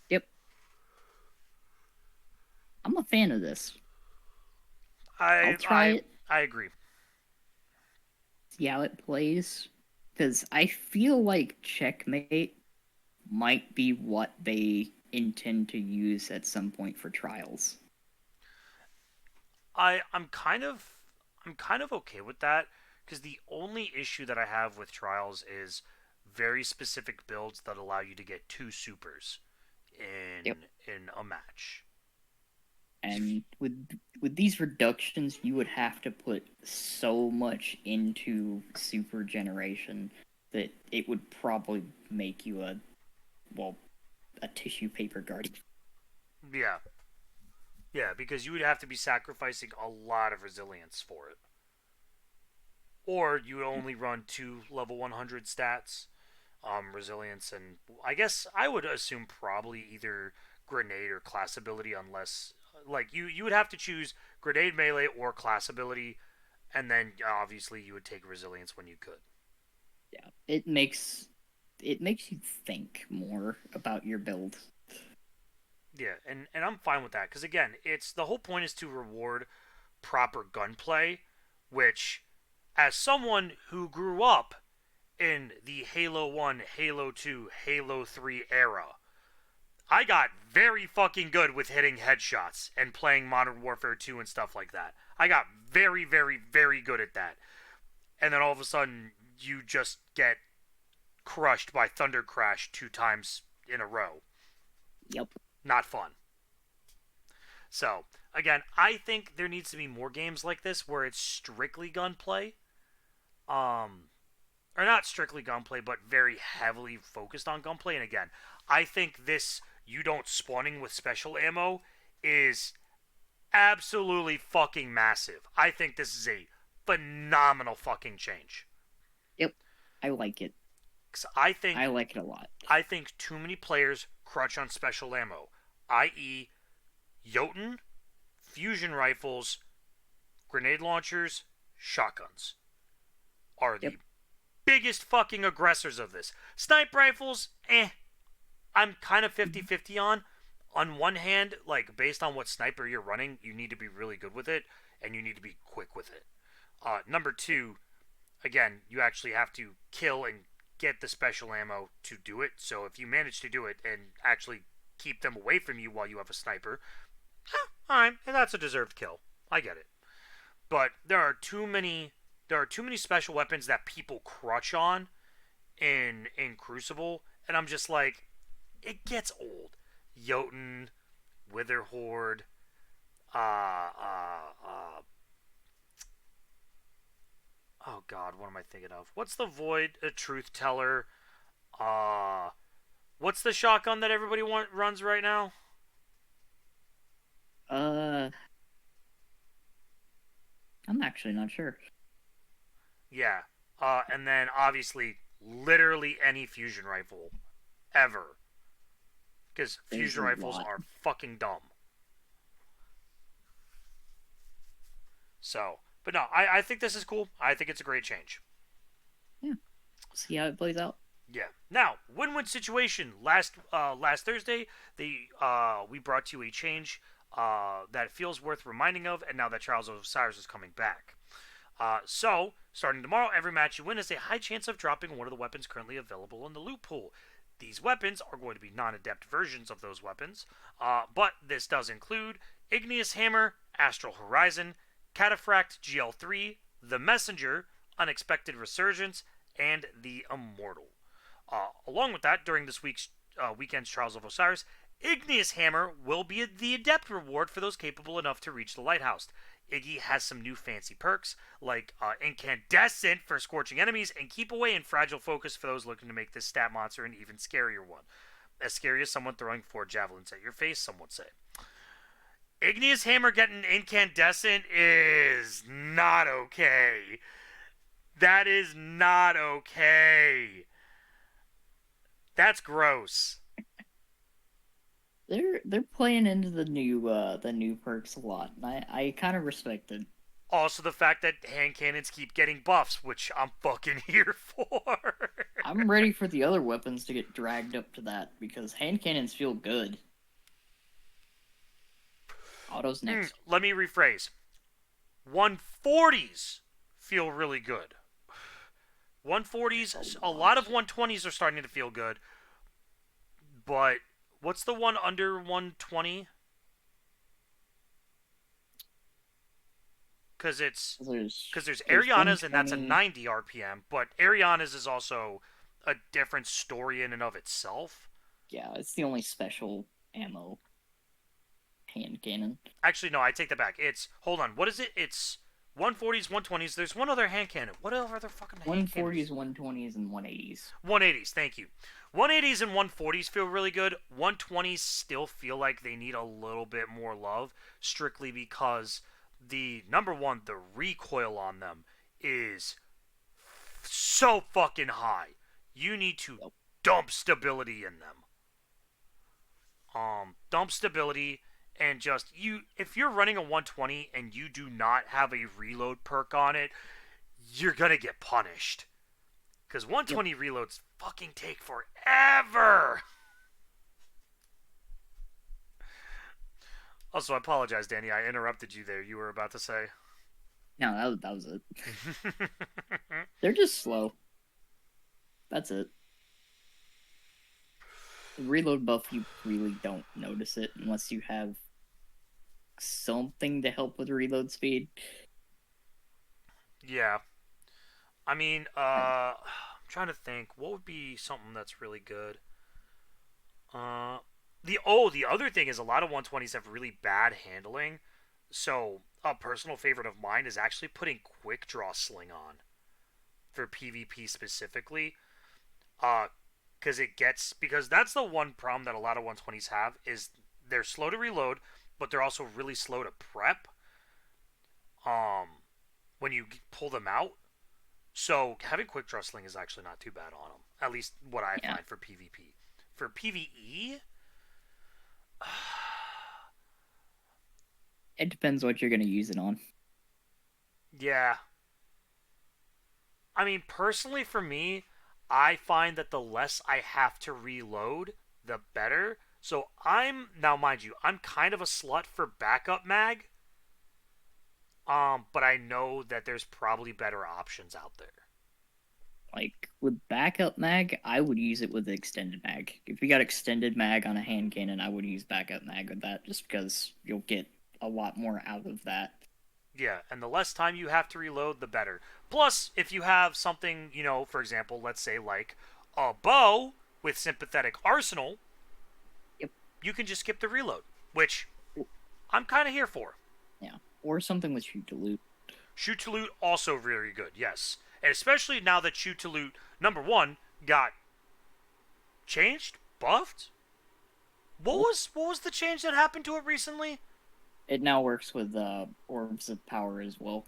Yep. I'm a fan of this. I'll try it. I agree. See how it plays. Because I feel like Checkmate might be what they intend to use at some point for trials. I'm kind of okay with that, because the only issue that I have with trials is very specific builds that allow you to get 2 supers in a match. And with these reductions, you would have to put so much into super generation that it would probably make you a tissue paper guardian. Yeah. Yeah, because you would have to be sacrificing a lot of resilience for it. Or you would only run 2 level 100 stats, resilience, and I guess I would assume probably either grenade or class ability, unless like you would have to choose grenade, melee, or class ability, and then obviously you would take resilience when you could. Yeah, it makes you think more about your build. Yeah, and I'm fine with that because again, it's the whole point is to reward proper gunplay, which, as someone who grew up in the Halo 1, Halo 2, Halo 3 era, I got very fucking good with hitting headshots and playing Modern Warfare 2 and stuff like that. I got very, very, very good at that. And then all of a sudden, you just get crushed by Thunder Crash 2 times in a row. Yep. Not fun. So, again, I think there needs to be more games like this where it's strictly gunplay. Um, or not strictly gunplay, but very heavily focused on gunplay. And again, I think this you don't spawning with special ammo is absolutely fucking massive. I think this is a phenomenal fucking change. Yep. I like it. 'Cause I like it a lot. I think too many players crutch on special ammo, i.e., Jotun, fusion rifles, grenade launchers, shotguns are the Yep. biggest fucking aggressors of this. Sniper rifles, I'm kind of 50-50 on. On one hand, like, based on what sniper you're running, you need to be really good with it, and you need to be quick with it. Number two, again, you actually have to kill and get the special ammo to do it. So if you manage to do it and actually keep them away from you while you have a sniper, alright, and that's a deserved kill. I get it. But there are too many special weapons that people crutch on in Crucible, and I'm just like, it gets old. Jotun, Wither Horde, oh god, what am I thinking of? What's the Void? A Truth Teller. Uh, what's the shotgun that everybody runs right now? Uh, I'm actually not sure. Yeah. And then obviously, literally any fusion rifle ever. Because There's fusion a rifles lot. are fucking dumb. So, but no, I think this is cool. I think it's a great change. Yeah. See how it plays out. Yeah. Now, win-win situation. Last Thursday, we brought you a change that feels worth reminding of, and now that Trials of Osiris is coming back. So, starting tomorrow, every match you win has a high chance of dropping one of the weapons currently available in the loot pool. These weapons are going to be non-adept versions of those weapons, but this does include Igneous Hammer, Astral Horizon, Cataphract GL3, The Messenger, Unexpected Resurgence, and the Immortal. Along with that, during this weekend's Trials of Osiris, Igneous Hammer will be the Adept reward for those capable enough to reach the Lighthouse. Iggy has some new fancy perks, like Incandescent for scorching enemies, and Keep Away and Fragile Focus for those looking to make this stat monster an even scarier one. As scary as someone throwing 4 javelins at your face, some would say. Igneous Hammer getting Incandescent is not okay. That is not okay. That's gross. They're playing into the new perks a lot, and I kind of respect it. Also, the fact that hand cannons keep getting buffs, which I'm fucking here for. I'm ready for the other weapons to get dragged up to that because hand cannons feel good. Auto's next. Let me rephrase. 140s feel really good. 140s, a lot of 120s are starting to feel good. But what's the one under 120? Because there's Ariana's and that's a 90 RPM, but Ariana's is also a different story in and of itself. Yeah, it's the only special ammo hand cannon. Actually, no, I take that back. Hold on, what is it? It's 140s, 120s. There's one other hand cannon. What other fucking hand cannons? 140s, 120s, and 180s. 180s, thank you. 180s and 140s feel really good. 120s still feel like they need a little bit more love, strictly because the number one, the recoil on them is so fucking high. You need to Yep. dump stability in them. Dump stability and just if you're running a 120 and you do not have a reload perk on it, you're gonna get punished. Because 120 Yep. reloads fucking take forever. Also, I apologize, Danny. I interrupted you there. You were about to say. No, that was it. They're just slow. That's it. The reload buff, you really don't notice it unless you have something to help with reload speed. Yeah. I mean, I'm trying to think. What would be something that's really good? The other thing is a lot of 120s have really bad handling. So a personal favorite of mine is actually putting quick draw sling on for PvP specifically. Because that's the one problem that a lot of 120s have is they're slow to reload, but they're also really slow to prep. When you pull them out, so having quick draw sling is actually not too bad on them. At least what I Yeah. find for PvP. For PvE, It depends what you're going to use it on. yeah. I mean, personally for me, I find that the less I have to reload, the better. So now mind you, I'm kind of a slut for backup mag. But I know that there's probably better options out there. Like, with backup mag, I would use it with the extended mag. If you got extended mag on a hand cannon, I would use backup mag with that just because you'll get a lot more out of that. Yeah, and the less time you have to reload, the better. Plus, if you have something, for example, let's say like a bow with sympathetic arsenal, Yep. you can just skip the reload, which I'm kind of here for. Yeah. Or something with shoot to loot. Shoot to loot also very good, yes. And especially now that shoot to loot number 1 got changed, buffed. What was the change that happened to it recently? It now works with orbs of power as well.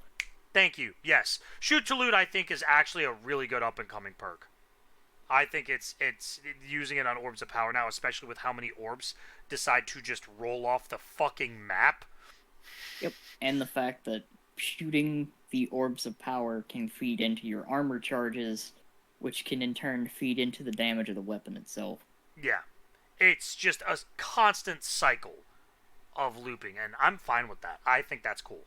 Thank you. Yes, shoot to loot I think is actually a really good up and coming perk. I think it's using it on orbs of power now, especially with how many orbs decide to just roll off the fucking map. Yep. And the fact that shooting the orbs of power can feed into your armor charges, which can in turn feed into the damage of the weapon itself. Yeah, it's just a constant cycle of looping, and I'm fine with that. I think that's cool.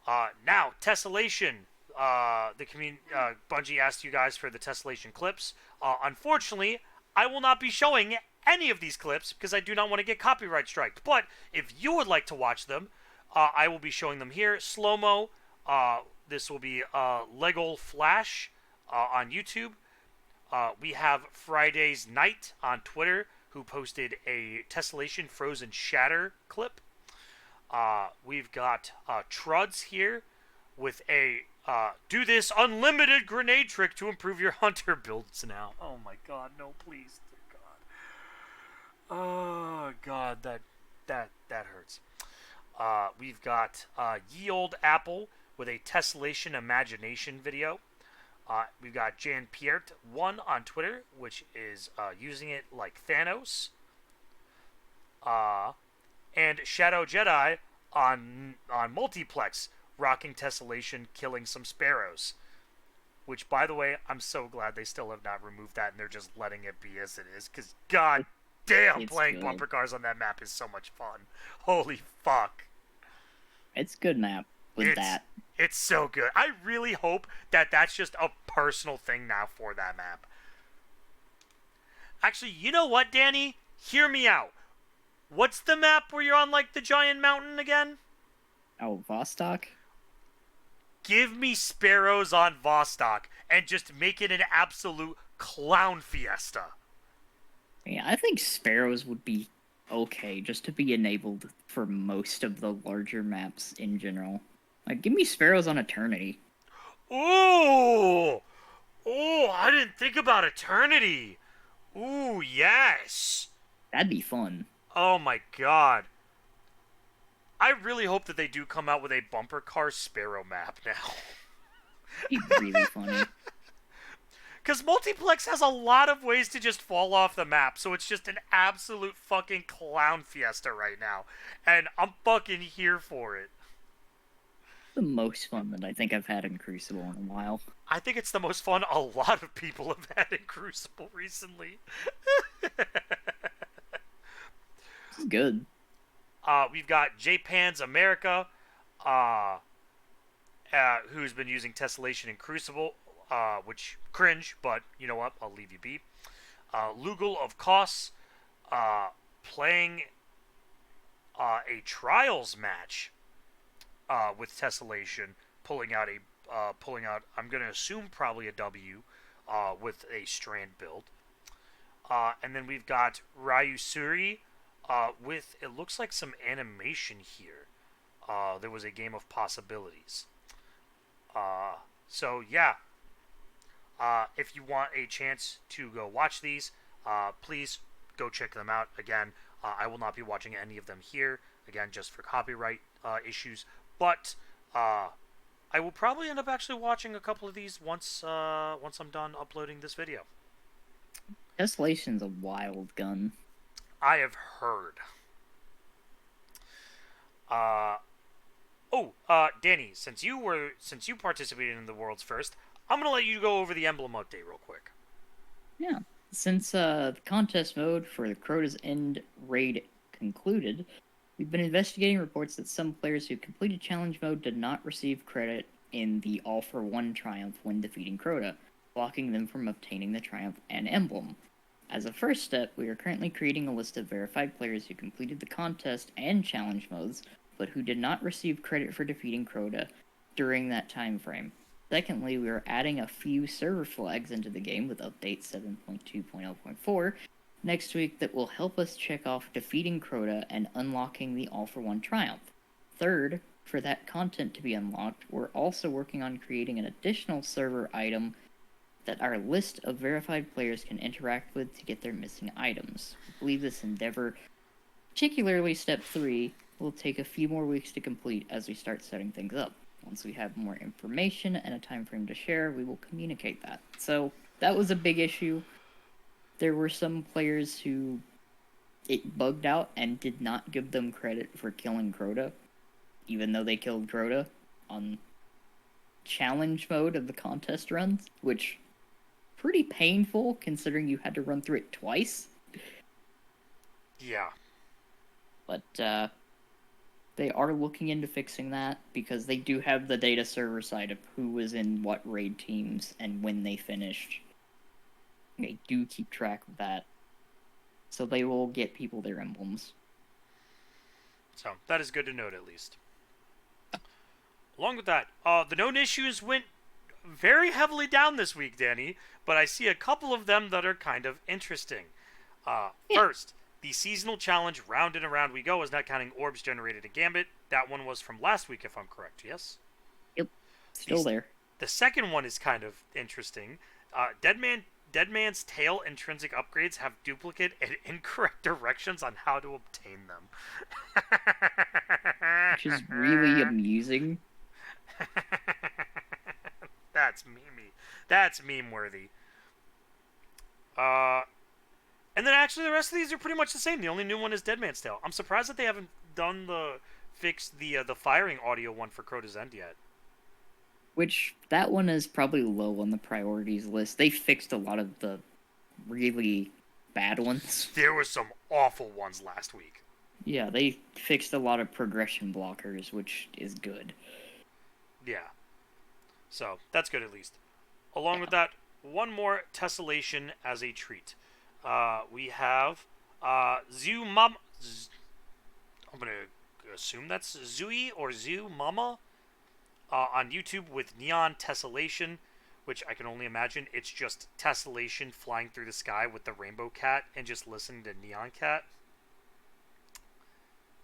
Now, tessellation. Bungie asked you guys for the tessellation clips. Unfortunately, I will not be showing any of these clips because I do not want to get copyright striked. But if you would like to watch them, I will be showing them here. Slow-mo. This will be Lego Flash on YouTube. We have Friday's Night on Twitter, who posted a tessellation frozen shatter clip. We've got Truds here with a do this unlimited grenade trick to improve your hunter builds now. Oh my god, no, please, dear god. Oh god, that hurts. We've got Ye Old Apple with a tessellation imagination video. We've got Jan Piert1 on Twitter, which is using it like Thanos. And Shadow Jedi on Multiplex, rocking tessellation, killing some sparrows. Which, by the way, I'm so glad they still have not removed that and they're just letting it be as it is. Because, god damn, playing good. bumper cars on that map is so much fun. Holy fuck. It's good map with that. It's so good. I really hope that that's just a personal thing now for that map. Actually, you know what, Danny? Hear me out. What's the map where you're on, like, the giant mountain again? Oh, Vostok? Give me sparrows on Vostok and just make it an absolute clown fiesta. Yeah, I think sparrows would be okay just to be enabled for most of the larger maps in general. Like, give me Sparrows on Eternity. Ooh! Oh, I didn't think about Eternity. Ooh, yes. That'd be fun. Oh my god. I really hope that they do come out with a bumper car Sparrow map now. Be really funny. Because Multiplex has a lot of ways to just fall off the map, so it's just an absolute fucking clown fiesta right now. And I'm fucking here for it. The most fun that I think I've had in Crucible in a while. I think it's the most fun a lot of people have had in Crucible recently. It's good. We've got J-Pan's America, uh, who's been using Tessellation in Crucible, which cringe, but you know what? I'll leave you be. Lugal of Kos, playing a Trials match with Tessellation, pulling out. I'm gonna assume probably a W with a Strand build. And then we've got Ryusuri with, it looks like, some animation here. There was a game of possibilities. So yeah, if you want a chance to go watch these, please go check them out. Again, I will not be watching any of them here, again, just for copyright issues. But I will probably end up actually watching a couple of these once I'm done uploading this video. Tessellation's a wild gun. I have heard. Danny, since you participated in the world's first, I'm gonna let you go over the emblem update real quick. Yeah. Since the contest mode for the Crota's End raid concluded, we've been investigating reports that some players who completed challenge mode did not receive credit in the All for One triumph when defeating Crota, blocking them from obtaining the triumph and emblem. As a first step, we are currently creating a list of verified players who completed the contest and challenge modes, but who did not receive credit for defeating Crota during that time frame. Secondly, we are adding a few server flags into the game with update 7.2.0.4 next week that will help us check off defeating Crota and unlocking the All for One triumph. Third, for that content to be unlocked, we're also working on creating an additional server item that our list of verified players can interact with to get their missing items. We believe this endeavor, particularly step 3, will take a few more weeks to complete as we start setting things up. Once we have more information and a time frame to share, we will communicate that. So that was a big issue. There were some players who it bugged out and did not give them credit for killing Crota, even though they killed Crota on challenge mode of the contest runs, which pretty painful considering you had to run through it twice. Yeah. But they are looking into fixing that because they do have the data server side of who was in what raid teams and when they finished. They do keep track of that. So they will get people their emblems. So that is good to note, at least. Along with that, the known issues went very heavily down this week, Danny, but I see a couple of them that are kind of interesting. First, the seasonal challenge Round and Around We Go is not counting orbs generated in Gambit. That one was from last week, if I'm correct, yes? Yep, still there. The second one is kind of interesting. Dead Man's Tail intrinsic upgrades have duplicate and incorrect directions on how to obtain them. Which is really amusing. That's memey. That's meme-worthy. And then actually the rest of these are pretty much the same. The only new one is Dead Man's Tale. I'm surprised that they haven't done the firing audio one for Crota's End yet. Which, that one is probably low on the priorities list. They fixed a lot of the really bad ones. There were some awful ones last week. Yeah, they fixed a lot of progression blockers, which is good. Yeah. So, that's good at least. Along with that, one more tessellation as a treat. We have Zoo Mama. I'm going to assume that's Zooey or Zoo Mama on YouTube with Neon Tessellation, which I can only imagine it's just tessellation flying through the sky with the rainbow cat and just listening to Neon Cat.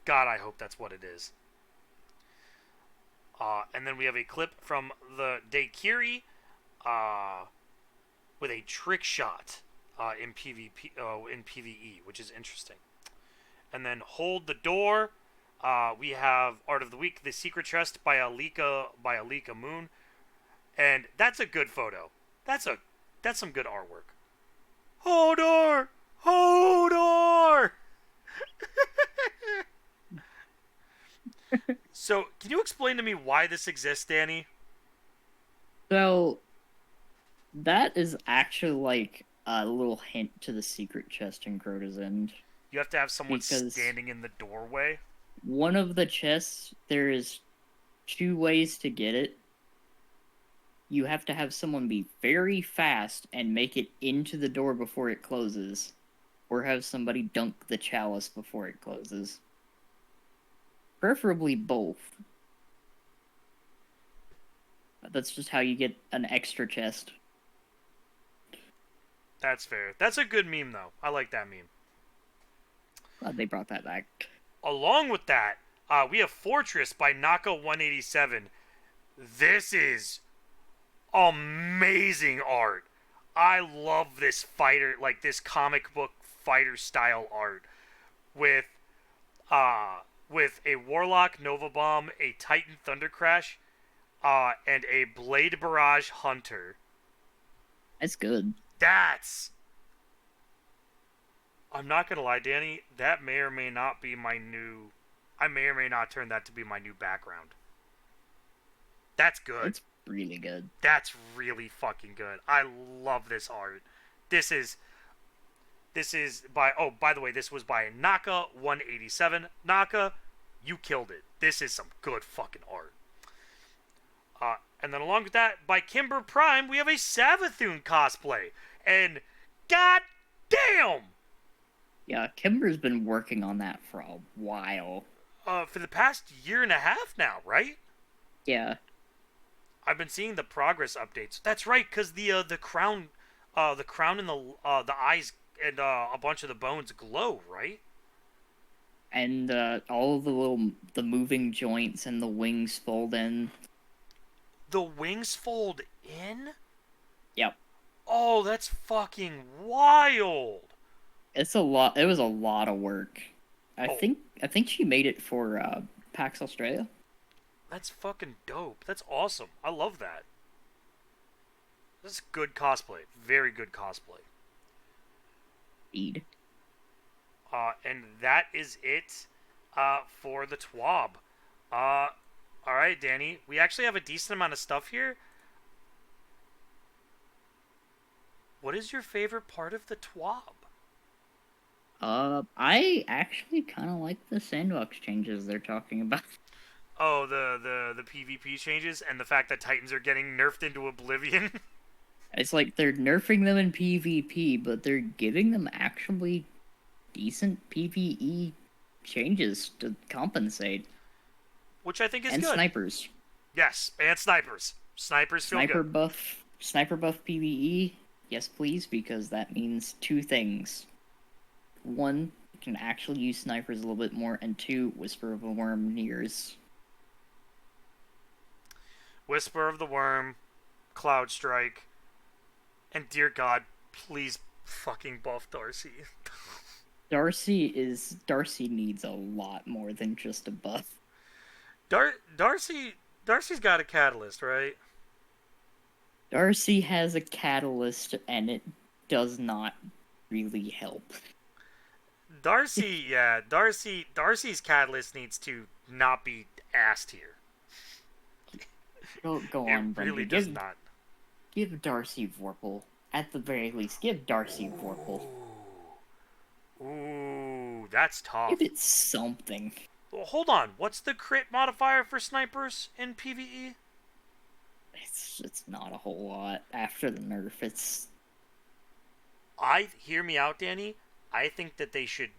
God, I hope that's what it is. And then we have a clip from the Daikiri with a trick shot in PvP in PvE, which is interesting. And then Hold the Door. We have Art of the Week, The Secret Chest by Alika Moon, and that's a good photo. That's some good artwork. Hodor, Hodor. So, can you explain to me why this exists, Danny? So that is actually like a little hint to the secret chest in Crota's End. You have to have someone Because standing in the doorway. one of the chests, there is two ways to get it. You have to have someone be very fast and make it into the door before it closes, or have somebody dunk the chalice before it closes. Preferably both. That's just how you get an extra chest. That's fair. That's a good meme, though. I like that meme. Glad they brought that back. Along with that, we have Fortress by Naka 187. This is amazing art. I love this fighter, like this comic book fighter style art with a Warlock Nova Bomb, a Titan Thunder Crash, and a Blade Barrage Hunter. That's good. I'm not gonna lie, Danny, that may or may not be my new... I may or may not turn that to be my new background. That's good. It's really good. That's really fucking good. I love this art. This is by... Oh, by the way, this was by Naka 187. Naka, you killed it. This is some good fucking art. And then along with that, by Kimber Prime, we have a Savathun cosplay. And god damn! Yeah, Kimber's been working on that for a while. For the past year and a half now, right? Yeah. I've been seeing the progress updates. That's right, because the crown and the eyes and a bunch of the bones glow, right? And all of the moving joints and the wings fold in. The wings fold in? Yep. Oh, that's fucking wild. It's a lot. It was a lot of work. I Oh. think she made it for PAX Australia. That's fucking dope. That's awesome. I love that. This is good cosplay. Very good cosplay. Indeed. And that is it for the TWAB. Alright, Danny. We actually have a decent amount of stuff here. What is your favorite part of the TWAB? I actually kind of like the sandbox changes they're talking about. Oh, the PvP changes and the fact that Titans are getting nerfed into oblivion. It's like they're nerfing them in PvP, but they're giving them actually decent PvE changes to compensate. Which I think is And good. snipers. Yes, and snipers. Snipers feel good. Sniper buff PvE, yes please, because that means two things. One, you can actually use snipers a little bit more, and two, Whisper of a Worm nears. Whisper of the Worm, Cloud Strike, and dear God, please fucking buff Darcy. Darcy needs a lot more than just a buff. Darcy's got a catalyst, right? Darcy has a catalyst, and it does not really help. Darcy's catalyst needs to not be ass tier. Go It on, really Brendan. does not. Give Darcy Vorpal. At the very least, give Darcy Vorpal. Ooh, that's tough. Give it something. Well, hold on. What's the crit modifier for snipers in PvE? It's not a whole lot after the nerf. Hear me out, Danny. I think that they should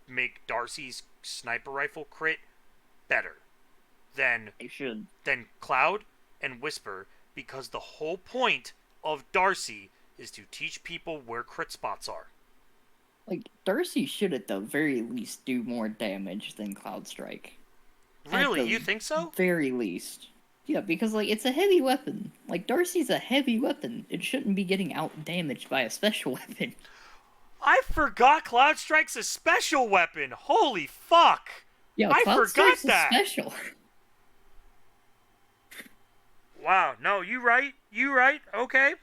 make Darcy's sniper rifle crit better than They should. Cloud and Whisper, because the whole point of Darcy is to teach people where crit spots are. Like, Darcy should at the very least do more damage than Cloud Strike. Really? At the You think so? very least. Yeah, because like it's a heavy weapon. Like Darcy's a heavy weapon. It shouldn't be getting out damaged by a special weapon. I forgot Cloud Strike's a special weapon. Holy fuck! Yeah, I Cloud forgot Strike's a that. special. Wow. No, you right. You right. Okay.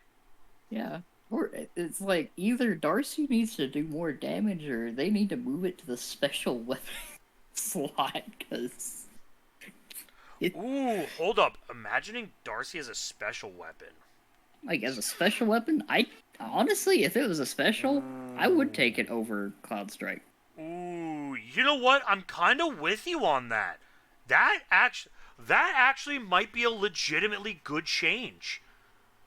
Yeah. Or it's like either Darcy needs to do more damage or they need to move it to the special weapon slot because Ooh, hold up. Imagining Darcy as a special weapon. like as a special weapon, I honestly, if it was a special, I would take it over Cloud Strike. Ooh, you know what? I'm kind of with you on that. That actually might be a legitimately good change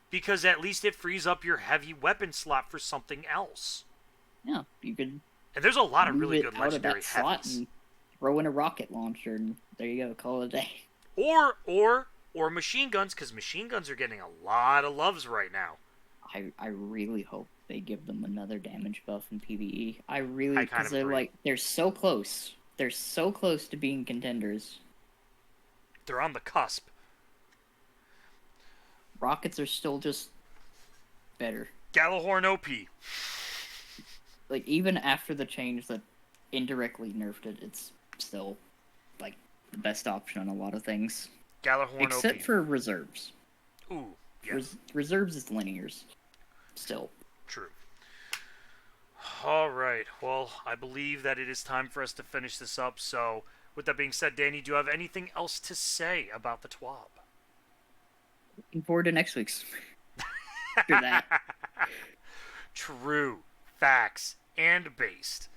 because at least it frees up your heavy weapon slot for something else. Yeah, you could And there's a lot of move really it good out of legendary that slot heavies. and throw in a rocket launcher, and there you go, call it a day. Or machine guns, because machine guns are getting a lot of loves right now. I really hope they give them another damage buff in PvE. I I really, kind because of they're agree. like they're so close. They're so close to being contenders. They're on the cusp. Rockets are still just better. Gallahorn OP. Like even after the change that indirectly nerfed it, it's still like the best option on a lot of things, Gallahorn except OP. for reserves. Ooh, yeah, Reserves is linears. Still, true. All right. Well, I believe that it is time for us to finish this up. So, with that being said, Danny, do you have anything else to say about the TWAB? looking forward to next week's. After that, True. Facts and based.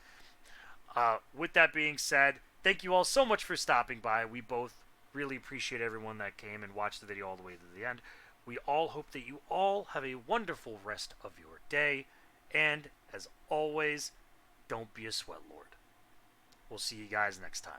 With that being said, thank you all so much for stopping by. We both really appreciate everyone that came and watched the video all the way to the end. We all hope that you all have a wonderful rest of your day. And as always, don't be a sweatlord. We'll see you guys next time.